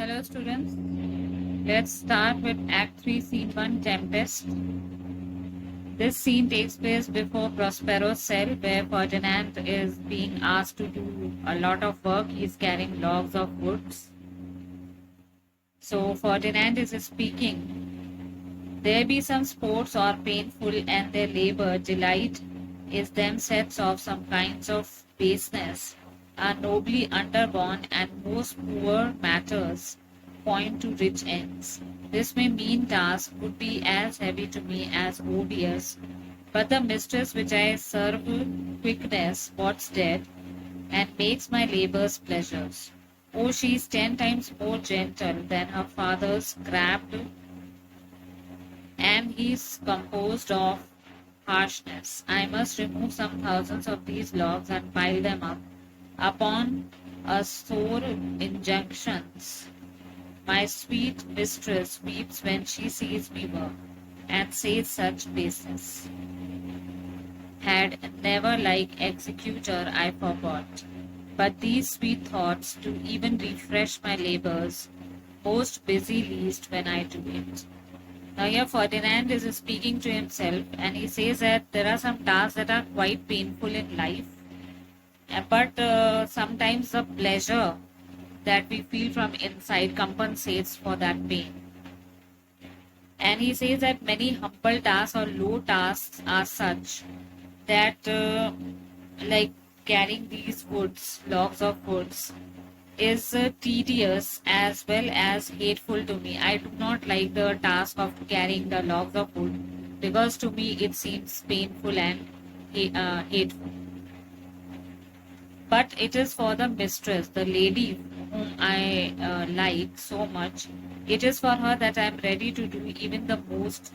Hello students, let's start with Act 3 Scene 1 Tempest. This scene takes place before Prospero's cell where Ferdinand is being asked to do a lot of work. He's carrying logs of woods. So Ferdinand is speaking. There be some sports or painful and their labor delight is them sets of some kinds of baseness are nobly undergone and most poor matters point to rich ends. This may mean task would be as heavy to me as odious, but the mistress which I serve quickness what's dead, and makes my labors pleasures. Oh, she is 10 times more gentle than her father's crabbed, and he is composed of harshness. I must remove some thousands of these logs and pile them up upon a sore injunctions. My sweet mistress weeps when she sees me work, and says such baseness. Had never like executor I forgot, but these sweet thoughts do even refresh my labors, most busy least when I do it. Now here Ferdinand is speaking to himself and he says that there are some tasks that are quite painful in life, but sometimes the pleasure that we feel from inside compensates for that pain. And he says that many humble tasks or low tasks are such that like carrying these woods, logs of woods, is tedious as well as hateful to me. I do not like the task of carrying the logs of wood because to me it seems painful and hateful. But it is for the mistress, the lady whom I like so much. It is for her that I am ready to do even the most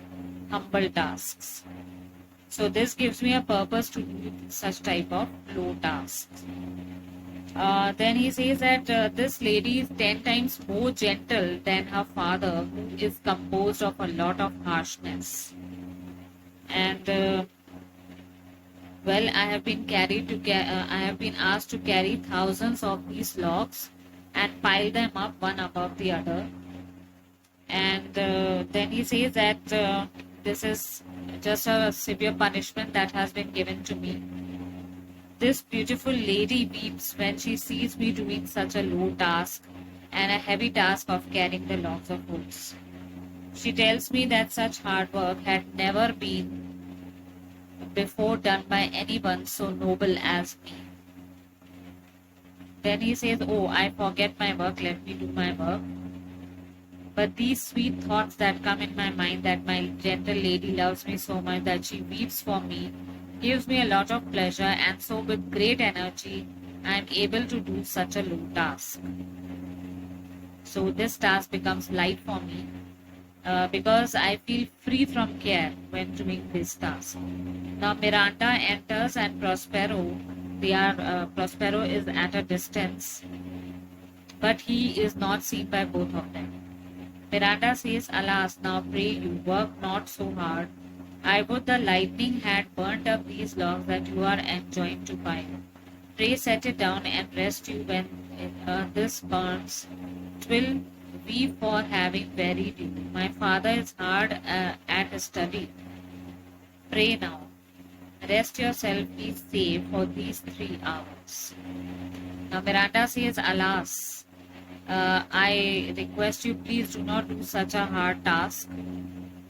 humble tasks. So this gives me a purpose to do such type of low tasks. Then he says that this lady is 10 times more gentle than her father, who is composed of a lot of harshness. And well, I have been I have been asked to carry thousands of these logs and pile them up one above the other. And then he says that this is just a severe punishment that has been given to me. This beautiful lady weeps when she sees me doing such a low task and a heavy task of carrying the logs of woods. She tells me that such hard work had never been before done by anyone so noble as me. Then he says, oh, I forget my work, let me do my work. But these sweet thoughts that come in my mind that my gentle lady loves me so much that she weeps for me gives me a lot of pleasure, and so with great energy I am able to do such a low task. So this task becomes light for me because I feel free from care when doing this task. Now Miranda enters and Prospero is at a distance, but he is not seen by both of them. Miranda says, alas, now pray you, work not so hard. I would the lightning had burnt up these logs that you are enjoined to pile. Pray set it down and rest you when this burns. 'Twill we for having wearied you. My father is hard at his study. Pray now. Rest yourself, be safe for these 3 hours. Now Miranda says, alas, I request you, please do not do such a hard task.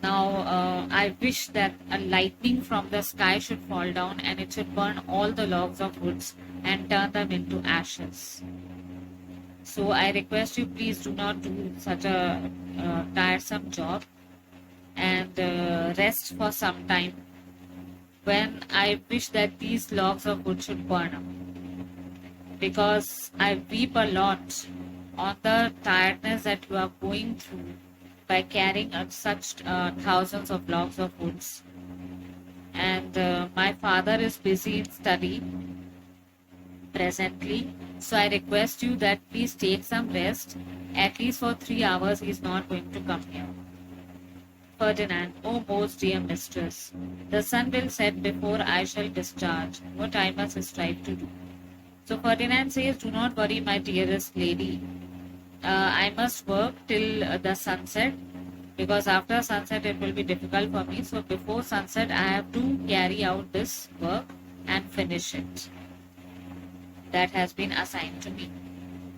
Now, I wish that a lightning from the sky should fall down and it should burn all the logs of woods and turn them into ashes. So I request you, please do not do such a tiresome job and rest for some time when I wish that these logs of wood should burn up. Because I weep a lot on the tiredness that you are going through by carrying such thousands of logs of woods. And my father is busy in study presently, so I request you that please take some rest. At least for 3 hours he is not going to come here. Ferdinand, O most dear mistress, the sun will set before I shall discharge what I must strive to do. So Ferdinand says, do not worry, my dearest lady. I must work till the sunset, because after sunset it will be difficult for me. So before sunset, I have to carry out this work and finish it that has been assigned to me.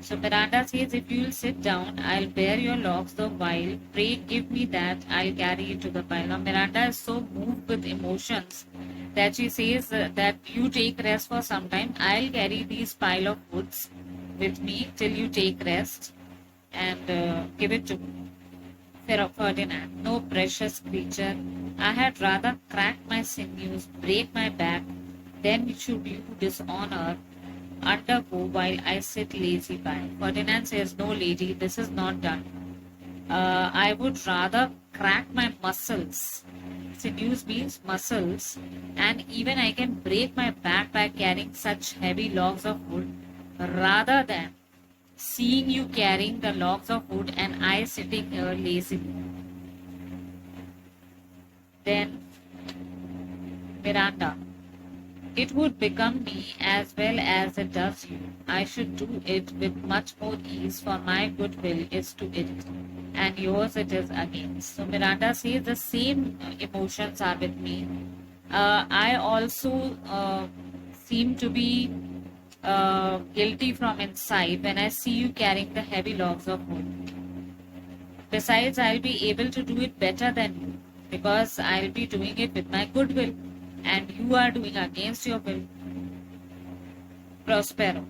So Miranda says, if you will sit down, I'll bear your locks the while. Pray, give me that. I'll carry it to the pile. Now Miranda is so moved with emotions that she says that you take rest for some time. I'll carry these pile of woods with me till you take rest and give it to me. Ferdinand, no precious creature. I had rather crack my sinews, break my back, than should you dishonor undergo while I sit lazy by. Ferdinand says, no, lady, this is not done. I would rather crack my muscles. Sinews means muscles, and even I can break my back by carrying such heavy logs of wood rather than seeing you carrying the logs of wood and I sitting here lazily. Then Miranda, it would become me as well as it does you. I should do it with much more ease, for my goodwill is to it, and yours it is against. So Miranda says the same emotions are with me. I also seem to be guilty from inside when I see you carrying the heavy logs of wood. Besides, I'll be able to do it better than you, because I'll be doing it with my goodwill, and you are doing against your will. Prospero,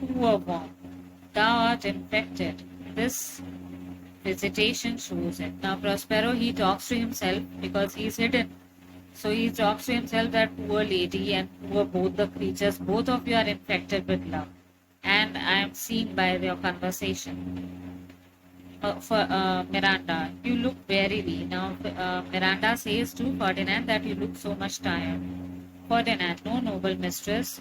poor worm, thou art infected. This visitation shows it. Now, Prospero, he talks to himself because he's hidden. So he talks to himself that poor lady and poor both the creatures, both of you are infected with love. And I am seeing by your conversation. For Miranda, you look very weak. Now, Miranda says to Ferdinand that you look so much tired. Ferdinand, no, noble mistress.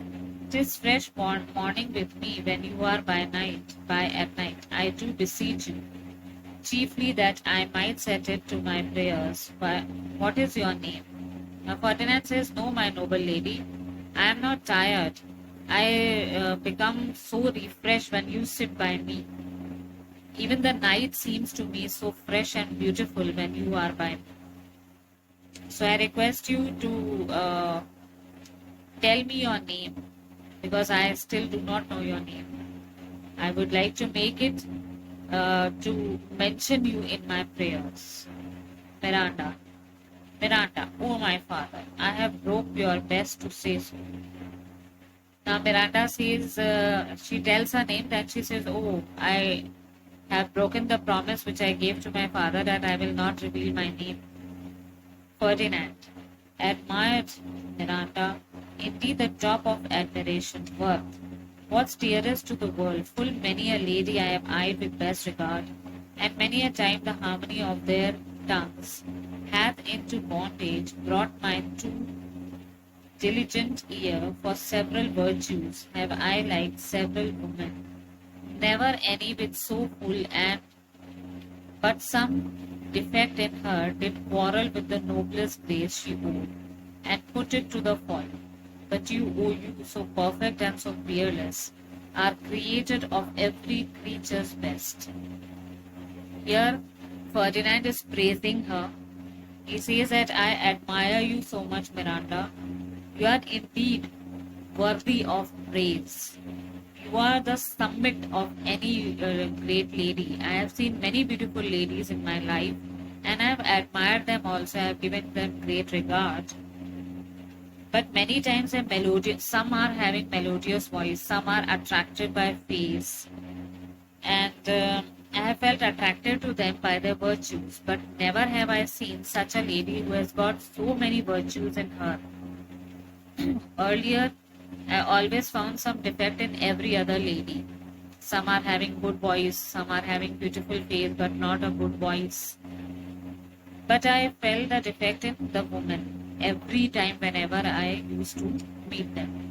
'Tis fresh morning with me when you are by at night. I do beseech you, chiefly that I might set it to my prayers. What is your name? Now Ferdinand says, no, my noble lady, I am not tired. I become so refreshed when you sit by me. Even the night seems to me so fresh and beautiful when you are by me. So I request you to tell me your name, because I still do not know your name. I would like to make it to mention you in my prayers. Miranda, oh my father, I have broke your best to say so. Now Miranda says, she tells her name, then she says, oh, I have broken the promise which I gave to my father that I will not reveal my name. Ferdinand, admired Miranda, indeed the top of admiration, worth. What's dearest to the world, full many a lady I have eyed with best regard, and many a time the harmony of their tongues hath into bondage brought my too diligent ear for several virtues have I like several women, never any with so full and but some defect in her did quarrel with the noblest grace she wore, and put it to the fault. But you, O you, so perfect and so peerless, are created of every creature's best. Here, Ferdinand is praising her. He says that I admire you so much, Miranda. You are indeed worthy of praise. You are the summit of any great lady. I have seen many beautiful ladies in my life, and I have admired them also. I have given them great regard. But many times some are having melodious voice, some are attracted by face, and I have felt attracted to them by their virtues. But never have I seen such a lady who has got so many virtues in her. Earlier, I always found some defect in every other lady. Some are having good voice, some are having beautiful face, but not a good voice. But I felt the defect in the woman every time whenever I used to meet them.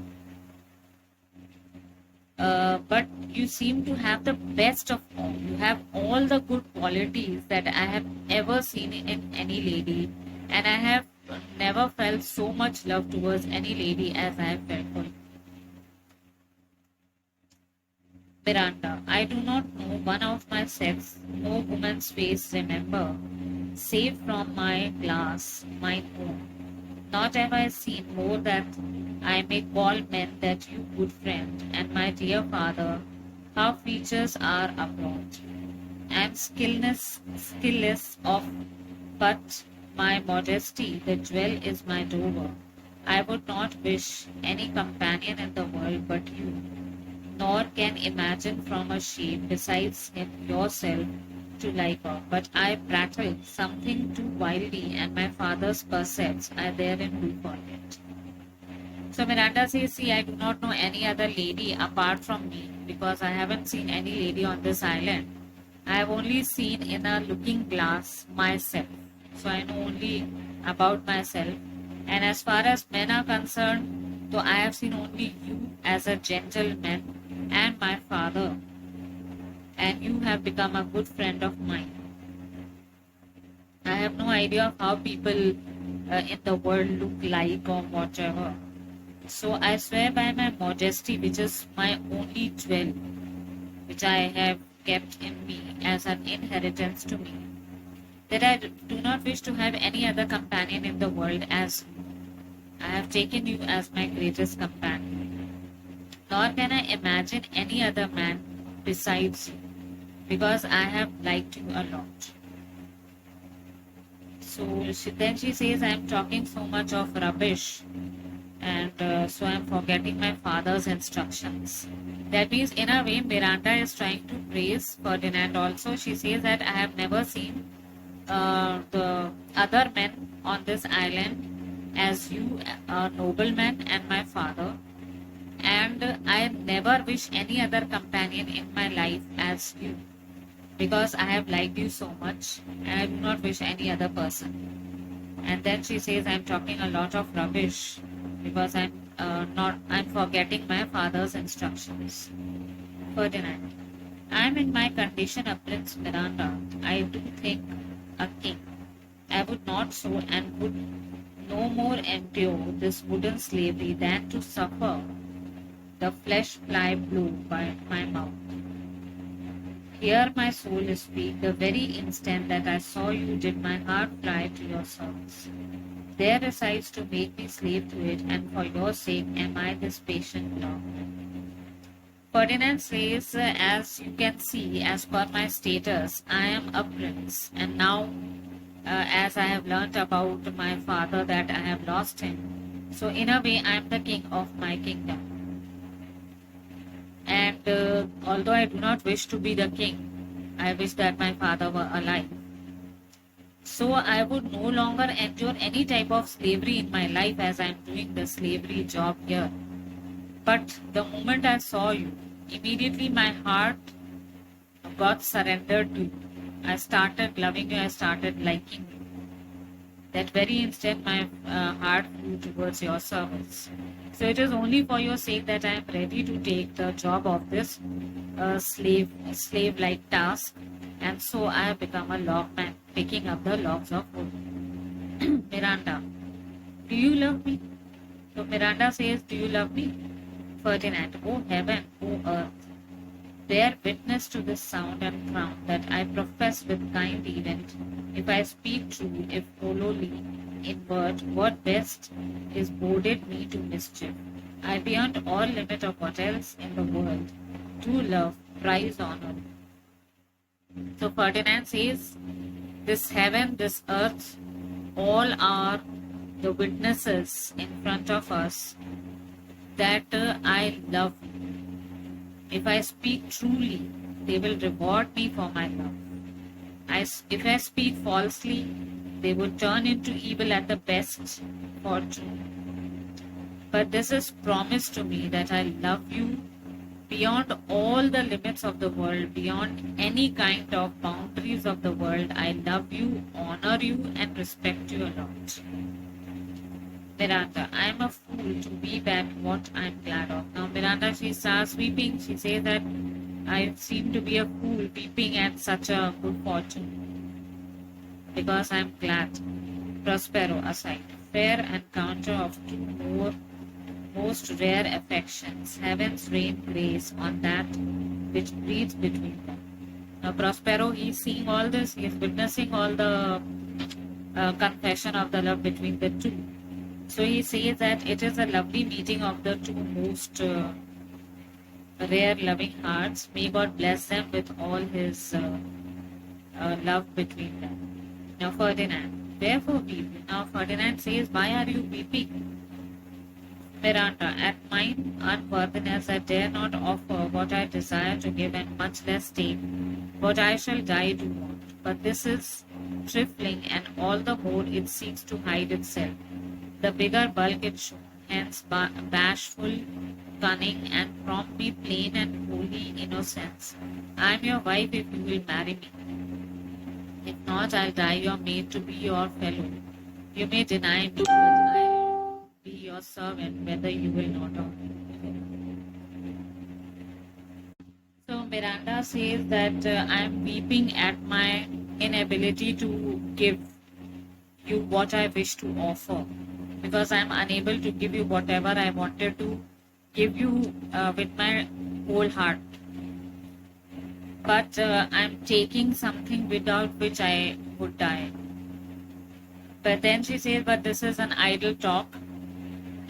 But you seem to have the best of all. You have all the good qualities that I have ever seen in any lady, and I have never felt so much love towards any lady as I have felt for you. Miranda, I do not know one of my sex, no woman's face remember, save from my glass, mine own. Not have I seen more that I may call men that you good friend, and my dear father, how features are abroad. I am skillless of, but my modesty, the jewel is my dower. I would not wish any companion in the world but you, nor can imagine from a shape besides him yourself to like her. But I prattle something too wildly, and my father's percepts I therein do forget. So Miranda says, see, I do not know any other lady apart from me, because I haven't seen any lady on this island. I have only seen in a looking glass myself. So I know only about myself. And as far as men are concerned, so I have seen only you as a gentleman and my father. And you have become a good friend of mine. I have no idea of how people in the world look like or whatever. So I swear by my modesty, which is my only jewel, which I have kept in me as an inheritance to me, that I do not wish to have any other companion in the world as you. I have taken you as my greatest companion. Nor can I imagine any other man besides you, because I have liked you a lot. So then she says, I am talking so much of rubbish, and so I am forgetting my father's instructions. That means, in a way, Miranda is trying to praise Ferdinand also. She says that I have never seen the other men on this island as you, a nobleman, and my father. And I never wish any other companion in my life as you, because I have liked you so much, and I do not wish any other person. And then she says, I'm talking a lot of rubbish because I'm forgetting my father's instructions. Ferdinand, I am in my condition a Prince Miranda. I do think a king. I would not so and would no more endure this wooden slavery than to suffer the flesh fly blue by my mouth. Here my soul is weak. The very instant that I saw you did my heart fly to your service. There resides to make me slave to it, and for your sake am I this patient dog. Ferdinand says, as you can see, as per my status, I am a prince, and now as I have learnt about my father that I have lost him, so in a way I am the king of my kingdom. And although I do not wish to be the king, I wish that my father were alive. So I would no longer endure any type of slavery in my life as I am doing the slavery job here. But the moment I saw you, immediately my heart got surrendered to you. I started loving you, I started liking you. That very instant my heart flew towards your service. So it is only for your sake that I am ready to take the job of this slave-like task. And so I have become a logman, picking up the logs of wood. Miranda, do you love me? So Miranda says, do you love me? Ferdinand, oh heaven, oh earth, bear witness to this sound and frown that I profess with kind event. If I speak true, if hollowly in word, what best is boded me to mischief. I beyond all limit of what else in the world do love, prize, honor. So Ferdinand says, this heaven, this earth, all are the witnesses in front of us that I love you. If I speak truly, they will reward me for my love. If I speak falsely, they would turn into evil at the best fortune. But this is promised to me that I love you beyond all the limits of the world, beyond any kind of boundaries of the world. I love you, honor you, and respect you a lot. Miranda, I am a fool to weep at what I am glad of. Now Miranda, she starts weeping. She says that I seem to be a fool weeping at such a good fortune, because I am glad. Prospero aside, fair encounter of two most rare affections. Heavens rain grace on that which breathes between them. Now, Prospero, he's seeing all this, he's witnessing all the confession of the love between the two. So he says that it is a lovely meeting of the two most rare loving hearts. May God bless them with all his love between them. Now, Ferdinand, wherefore weep? Now, Ferdinand says, why are you weeping? Miranda, at mine unworthiness I dare not offer what I desire to give and much less take what I shall die to want. But this is trifling and all the more it seeks to hide itself. The bigger bulk it shows, hence bashful, cunning and prompt me plain and holy innocence. I am your wife if you will marry me. If not, I'll die your maid to be your fellow. You may deny me, but I'll be your servant, whether you will not or not. So Miranda says that I am weeping at my inability to give you what I wish to offer, because I am unable to give you whatever I wanted to give you with my whole heart. But I'm taking something without which I would die. But then she says, but this is an idle talk.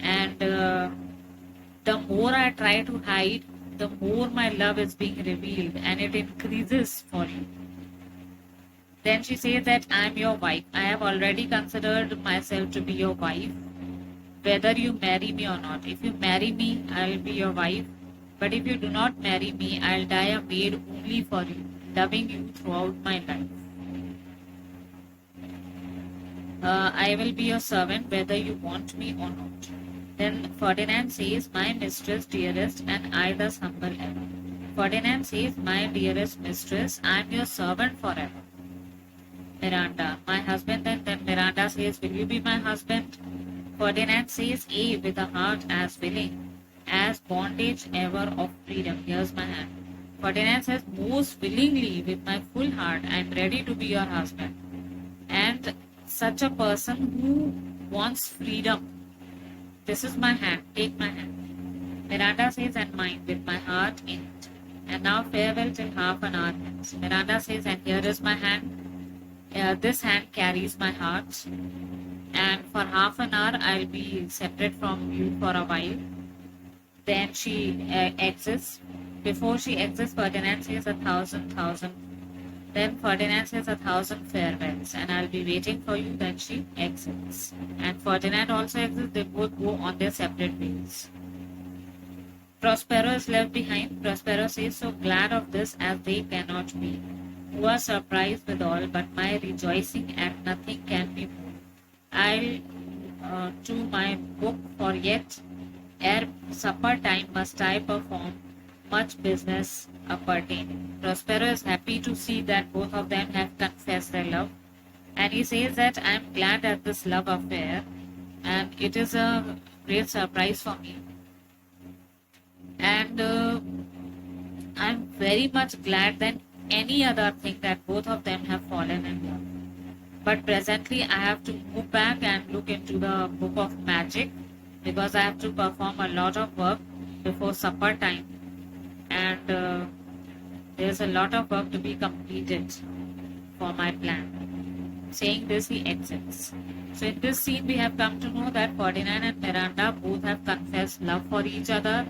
And the more I try to hide, the more my love is being revealed and it increases for you. Then she says that I'm your wife. I have already considered myself to be your wife, whether you marry me or not. If you marry me, I'll be your wife. But if you do not marry me, I'll die a maid only for you, loving you throughout my life. I will be your servant whether you want me or not. Then Ferdinand says, my mistress, dearest, and I thus humble ever. Ferdinand says, my dearest mistress, I am your servant forever. Miranda, my husband, and then Miranda says, will you be my husband? Ferdinand says, A, with a heart as willing as bondage ever of freedom. Here's my hand. Ferdinand says, most willingly, with my full heart, I am ready to be your husband. And such a person who wants freedom. This is my hand. Take my hand. Miranda says, and mine, with my heart in it. And now farewell till half an hour hence. Miranda says, and here is my hand. This hand carries my heart. And for half an hour, I'll be separate from you for a while. Then she exits. Before she exits, Ferdinand says 1,000. Then Ferdinand says 1,000 farewells, and I'll be waiting for you. Then she exits. And Ferdinand also exits. They both go on their separate ways. Prospero is left behind. Prospero says, so glad of this as they cannot be, who are surprised with all, but my rejoicing at nothing can be moved. I'll to my book, for yet ere supper time must I perform much business appertaining. Prospero is happy to see that both of them have confessed their love, and he says that I am glad at this love affair, and it is a great surprise for me, and I'm very much glad than any other thing that both of them have fallen in love. But presently I have to move back and look into the book of magic, because I have to perform a lot of work before supper time, and there's a lot of work to be completed for my plan. Saying this, he exits. So in this scene, we have come to know that Ferdinand and Miranda both have confessed love for each other,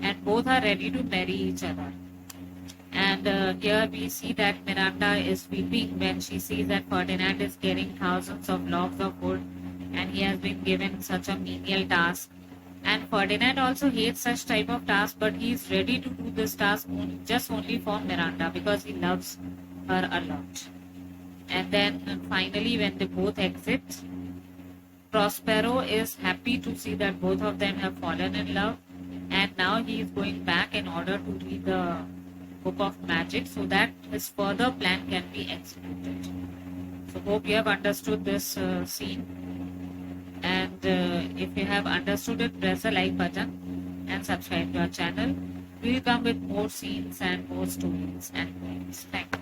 and both are ready to marry each other. And here we see that Miranda is weeping when she sees that Ferdinand is carrying thousands of logs of wood, and he has been given such a menial task. And Ferdinand also hates such type of task, but he is ready to do this task only for Miranda, because he loves her a lot. And then finally, when they both exit, Prospero is happy to see that both of them have fallen in love, and now he is going back in order to read the book of magic so that his further plan can be executed. So hope you have understood this scene, and if you have understood it, press the like button and subscribe to our channel. We will come with more scenes and more stories and poems. Thank you.